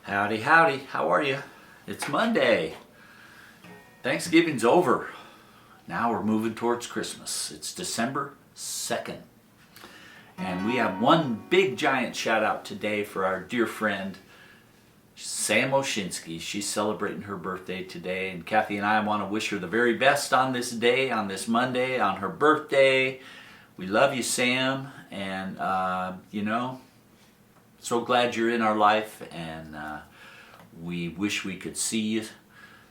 Howdy, howdy, how are you? It's Monday. Thanksgiving's over. Now we're moving towards Christmas. It's December 2nd. And we have one big giant shout out today for our dear friend, Sam Oshinsky. She's celebrating her birthday today. And Kathy and I want to wish her the very best on this day, on this Monday, on her birthday. We love you, Sam. And, so glad you're in our life, and we wish we could see you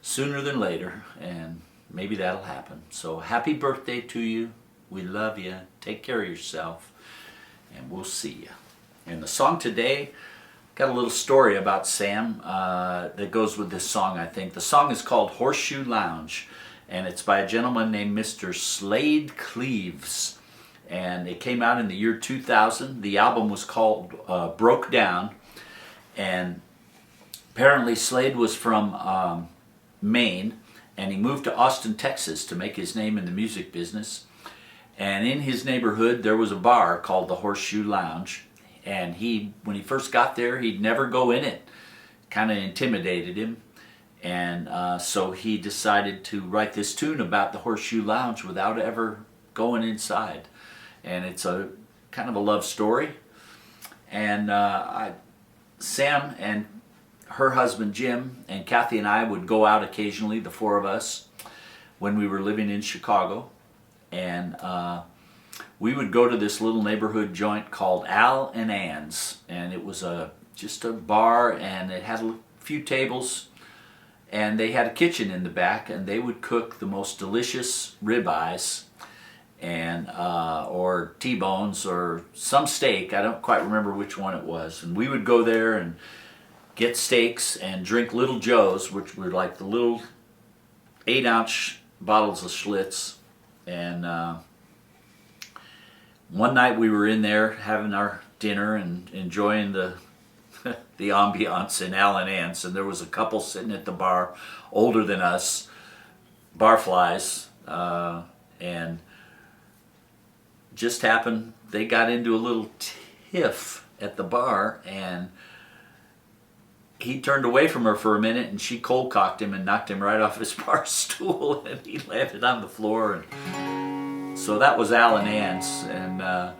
sooner than later, and maybe that'll happen. So happy birthday to you. We love you. Take care of yourself, and we'll see you. And the song today, got a little story about Sam that goes with this song, I think. The song is called Horseshoe Lounge, and it's by a gentleman named Mr. Slaid Cleaves. And it came out in the year 2000. The album was called Broke Down. And apparently Slaid was from Maine, and he moved to Austin, Texas to make his name in the music business. And in his neighborhood there was a bar called the Horseshoe Lounge. And when he first got there, he'd never go in it. Kind of intimidated him. And so he decided to write this tune about the Horseshoe Lounge without ever going inside. And it's a kind of a love story. And Sam and her husband Jim and Kathy and I would go out occasionally, the four of us, when we were living in Chicago. And we would go to this little neighborhood joint called Al and Ann's. And it was just a bar, and it had a few tables. And they had a kitchen in the back, and they would cook the most delicious ribeyes, and or T-bones or some steak. I don't quite remember which one it was. And we would go there and get steaks and drink Little Joes, which were like the little 8-ounce bottles of Schlitz. And one night we were in there having our dinner and enjoying the the ambiance in Al and Ann's, and there was a couple sitting at the bar, older than us, barflies, and just happened, they got into a little tiff at the bar, and he turned away from her for a minute, and she cold cocked him and knocked him right off his bar stool, and he landed on the floor. And so that was Al and Ann's, and a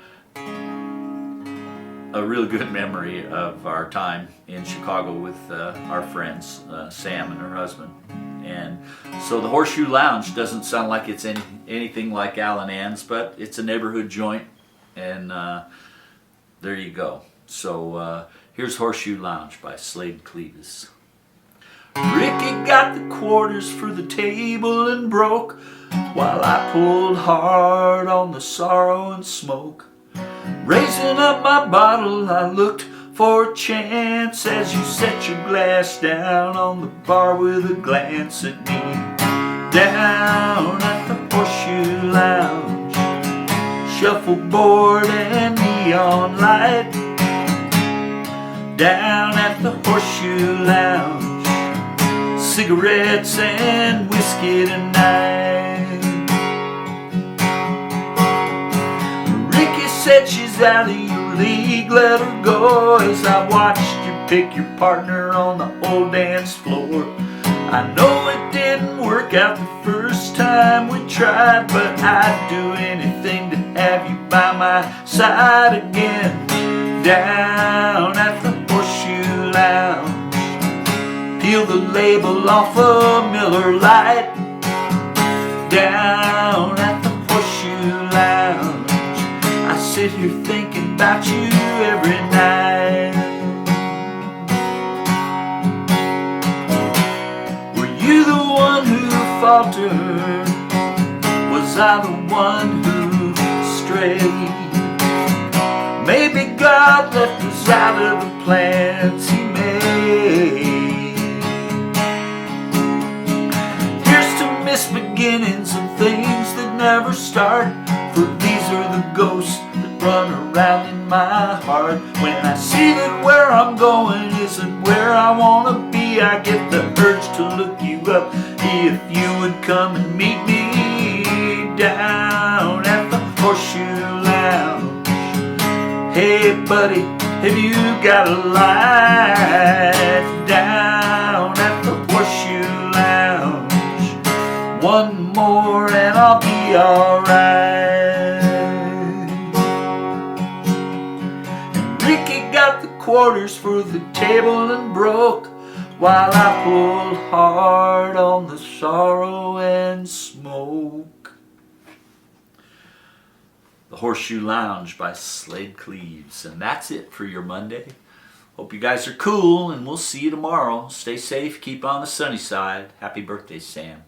real good memory of our time in Chicago with our friends, Sam and her husband. And so the Horseshoe Lounge doesn't sound like it's anything like Al and Ann's, but it's a neighborhood joint, and there you go. So here's Horseshoe Lounge by Slaid Cleaves. Ricky got the quarters for the table and broke, while I pulled hard on the sorrow and smoke. Raising up my bottle, I looked for a chance as you set your glass down on the bar with a glance at me. Down at the Horseshoe Lounge, shuffleboard and neon light. Down at the Horseshoe Lounge, cigarettes and whiskey tonight. Ricky said she's out of your league, let her go, as I watched you pick your partner on the old dance floor. I know it didn't work out the first time we tried, but I'd do anything to have you by my side again. Down at the Horseshoe Lounge, peel the label off a Miller Lite. Down at the Horseshoe Lounge, I sit here thinking about you every night. Were you the one who faltered? Was I the one who strayed? Maybe God left us out of the plans He made. Here's to miss beginnings and things that never start, for these are the ghosts that run around in my heart. When I see that where I'm going isn't where I want to be, I get the urge to look you up if you would come and meet me. Down at the Horseshoe Lounge, hey buddy, have you got a light? be alright. And Ricky got the quarters for the table and broke, while I pulled hard on the sorrow and smoke. The Horseshoe Lounge by Slaid Cleaves. And that's it for your Monday. Hope you guys are cool, and we'll see you tomorrow. Stay safe, keep on the sunny side. Happy birthday, Sam.